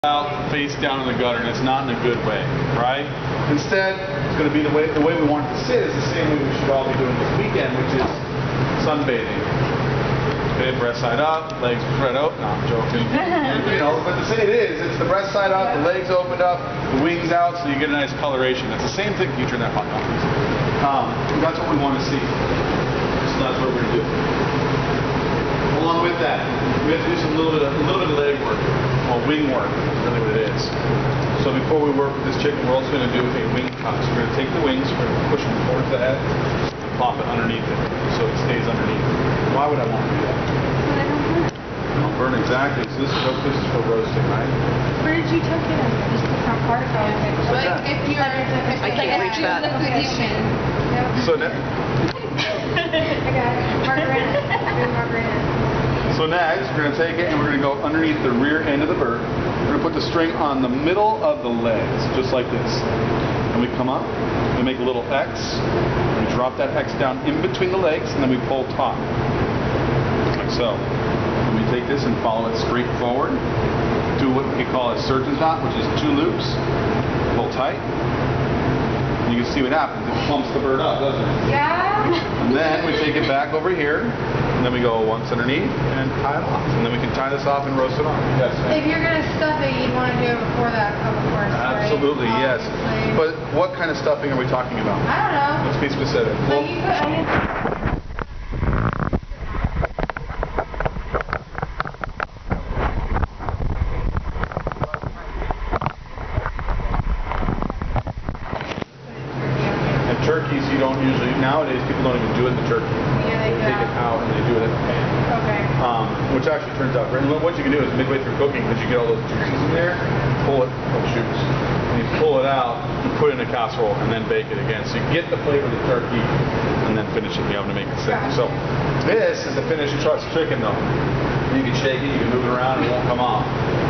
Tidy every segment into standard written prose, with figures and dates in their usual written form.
out face down in the gutter, and it's not in a good way, right? Instead, it's going to be the way we want it to sit is the same way we should all be doing this weekend, which is sunbathing. Okay, breast side up, legs spread out. No, I'm joking. You know, but it is. It's the breast side up, the legs opened up, the wings out, so you get a nice coloration. It's the same thing. You turn that hot on, please. That's what we want to see. So that's what we're going to do. Along with that, we have to do a little bit of leg work, or wing work, is really what it is. So before we work with this chicken, we're also going to do a wing tuck. So we're going to take the wings, we're going to push them towards the head, and plop it underneath it, so it stays underneath. Why would I want to do that? Don't burn, exactly. So this is for roasting, right? Where did you tuck it in? Just the front part? Like if you're, I can't reach that. So now. I got it. Margarita. So next, we're going to take it and we're going to go underneath the rear end of the bird. We're going to put the string on the middle of the legs, just like this. And we come up, we make a little X, we drop that X down in between the legs, and then we pull taut, like so. And we take this and follow it straight forward, do what we call a surgeon's knot, which is 2 loops, pull tight. And you can see what happens. It plumps the bird up, doesn't it? Yeah. And then we take it back over here, and then we go once underneath and tie it off. And then we can tie this off and roast it off. Yes, ma'am. If you're going to stuff it, you'd want to do it before that, of course. Absolutely, right? yes. But what kind of stuffing are we talking about? I don't know. Let's be specific. Like you put onions. Turkeys, you don't usually, nowadays people don't even do it in the turkey. Yeah, they take it out and they do it in the pan. Okay. Which actually turns out great. What you can do is midway through cooking, because you get all those juices in there, pull it, and you pull it out, you put it in a casserole, and then bake it again. So you get the flavor of the turkey, and then finish it in the oven to make it thick. So this is the finished truss chicken though. You can shake it, you can move it around, it won't come off.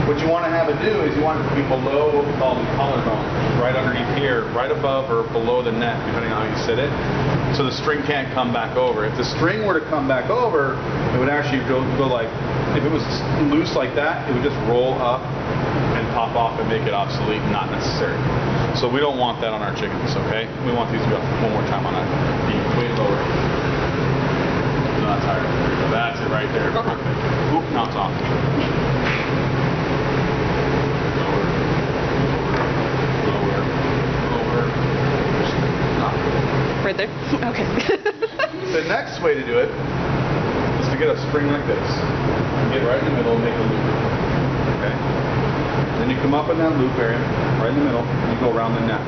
What you want to have it do is you want it to be below what we call the collarbone, right underneath here, right above or below the neck, depending on how you sit it. So the string can't come back over. If the string were to come back over, it would actually go like, if it was loose like that, it would just roll up and pop off and make it obsolete and not necessary. So we don't want that on our chickens, okay? We want these to go one more time on that. Be way lower. No, that's higher. That's it right there. Perfect. Oop, now it's off. Right there? Okay. The next way to do it is to get a spring like this. Get right in the middle and make a loop. Okay? Then you come up in that loop area, right in the middle, and you go around the neck.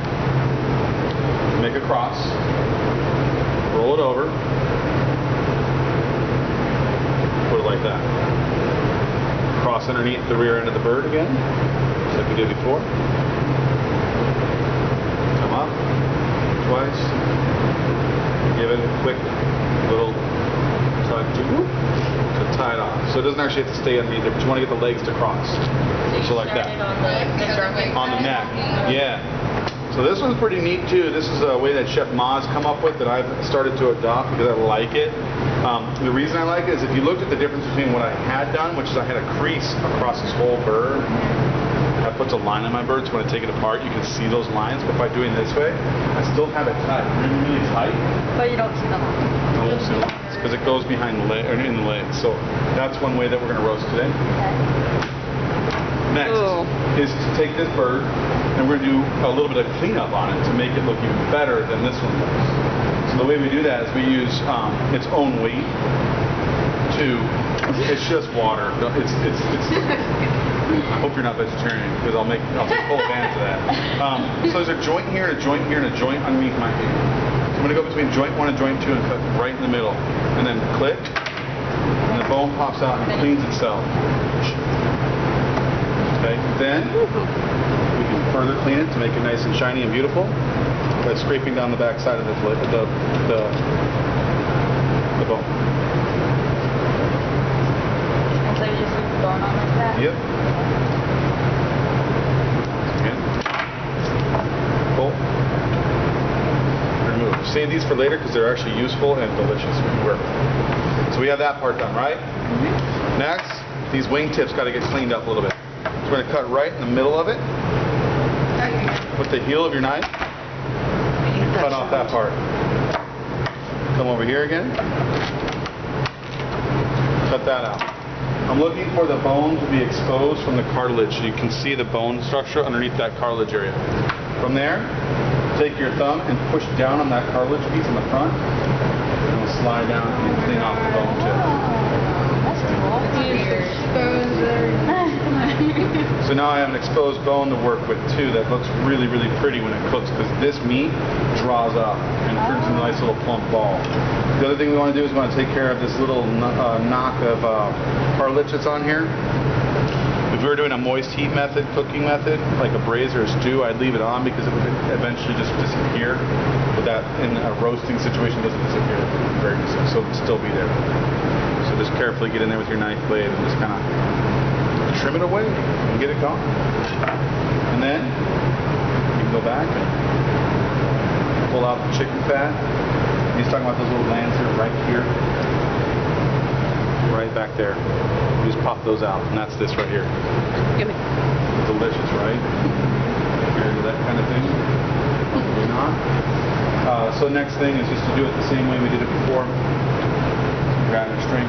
Make a cross. Roll it over. Put it like that. Cross underneath the rear end of the bird again, just like we did before. Come up. Twice. Give it a quick little tug to tie it off. So it doesn't actually have to stay underneath it, but you want to get the legs to cross. So like that. On the neck. Yeah. So this one's pretty neat too. This is a way that Chef Ma's come up with that I've started to adopt because I like it. The reason I like it is if you looked at the difference between what I had done, which is I had a crease across this whole bird. That puts a line on my bird, so when I take it apart, you can see those lines. But by doing this way, I still have it tight, really tight. But you don't see the lines. I won't see the lines because it goes behind the leg, or in the legs. So that's one way that we're going to roast today. Next is to take this bird and we're going to do a little bit of cleanup on it to make it look even better than this one does. So the way we do that is we use its own weight to. It's just water. I hope you're not vegetarian because I'll take full advantage of that. So there's a joint here, and a joint here, and a joint underneath my finger. So I'm going to go between joint 1 and joint 2 and cut right in the middle. And then click, and the bone pops out and cleans itself. Okay, then we can further clean it to make it nice and shiny and beautiful by scraping down the back side of the bone. And so you just leave the bone on like that? Yep. Again. Pull. Remove. Save these for later because they're actually useful and delicious when you work. So we have that part done, right? Mm-hmm. Next, these wing tips got to get cleaned up a little bit. So we're going to cut right in the middle of it. With the heel of your knife. Cut off that part. Come over here again. Cut that out. I'm looking for the bone to be exposed from the cartilage so you can see the bone structure underneath that cartilage area. From there, take your thumb and push down on that cartilage piece in the front, and it'll slide down and clean off the bone tip. That's cool. So now I have an exposed bone to work with too that looks really, really pretty when it cooks because this meat draws up and turns into a nice little plump ball. The other thing we want to do is we want to take care of this little knock of cartilage that's on here. If we were doing a moist heat method, cooking method, like a braise or a stew, I'd leave it on because it would eventually just disappear. But that in a roasting situation doesn't disappear. Very easily, so it'll still be there. So just carefully get in there with your knife blade and just kind of trim it away and get it gone. And then you can go back and pull out the chicken fat. He's talking about those little glands here, right here. Right back there. You just pop those out, and that's this right here. Give me. Delicious, right? You're into that kind of thing? Probably not. So next thing is just to do it the same way we did it before. Grab your string.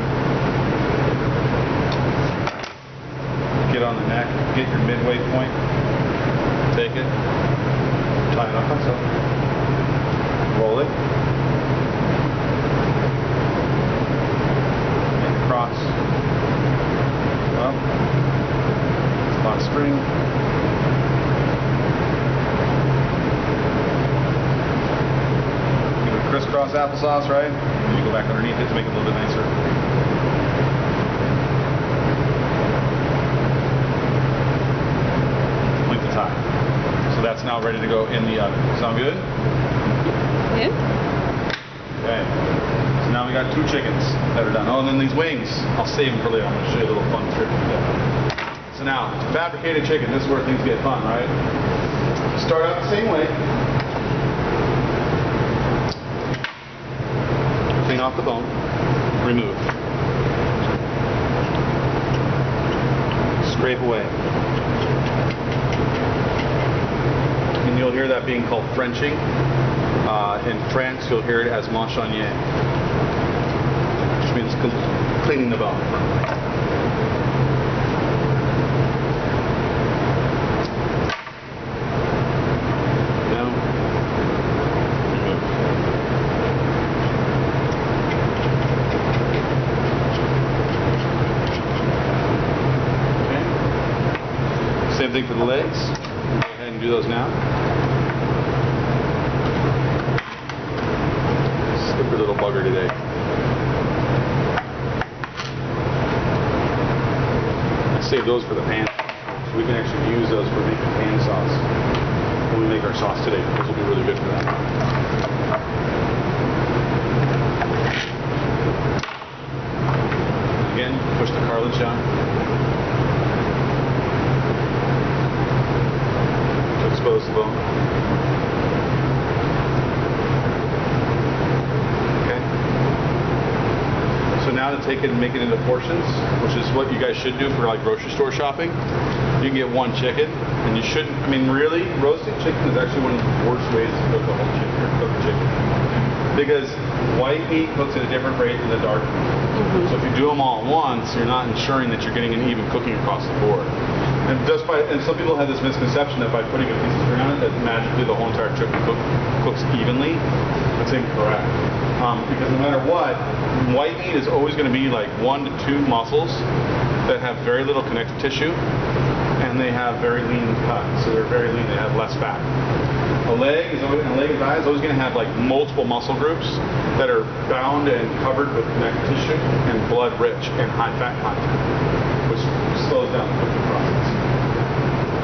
Get on the neck, get your midway point, take it, tie it up like so, roll it, make a cross, up, lock string, give it a crisscross applesauce, right? And you go back underneath it to make it a little bit nicer. So that's now ready to go in the oven. Sound good? Yeah. Okay. So now we got 2 chickens that are done. Oh, and then these wings, I'll save them for later. I'm going to show you a little fun trick. So now, fabricated chicken, this is where things get fun, right? Start out the same way. Clean off the bone. Remove. Scrape away. And you'll hear that being called Frenching. In France, you'll hear it as manchonier, which means cleaning the bone. Down. Remove. Okay. Same thing for the legs. Go ahead and do those now. Slippery little bugger today. I save those for the pan. So we can actually use those for making pan sauce when we make our sauce today. Those will be really good for that. Again, push the cartilage down. To expose the bone. So now to take it and make it into portions, which is what you guys should do for like grocery store shopping. You can get 1 chicken, and you shouldn't, I mean really, roasting chicken is actually one of the worst ways to cook a whole chicken, or cook a chicken. Because white meat cooks at a different rate than the dark meat. So if you do them all at once, you're not ensuring that you're getting an even cooking across the board. And some people have this misconception that by putting a piece of string on it, that magically the whole entire chicken cooks evenly. That's incorrect. Because no matter what, white meat is always going to be like 1 to 2 muscles that have very little connective tissue, and they have very lean cut. So they're very lean. They have less fat. A leg and thigh is always going to have like multiple muscle groups that are bound and covered with connective tissue and blood rich and high fat content, which slows down the cooking process.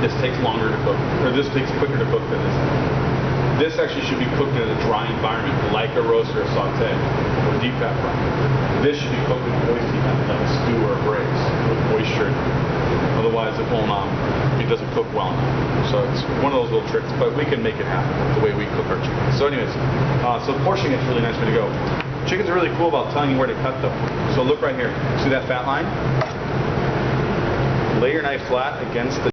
This takes longer to cook, or this takes quicker to cook than this. This actually should be cooked in a dry environment, like a roast or a saute, or deep fat fry. This should be cooked in a moist heat method, like a stew or a braise, with moisture. Otherwise, it doesn't cook well enough. So it's one of those little tricks, but we can make it happen the way we cook our chicken. So anyways, so portioning is a really nice way to go. Chickens are really cool about telling you where to cut though. So look right here. See that fat line? lay your knife flat against the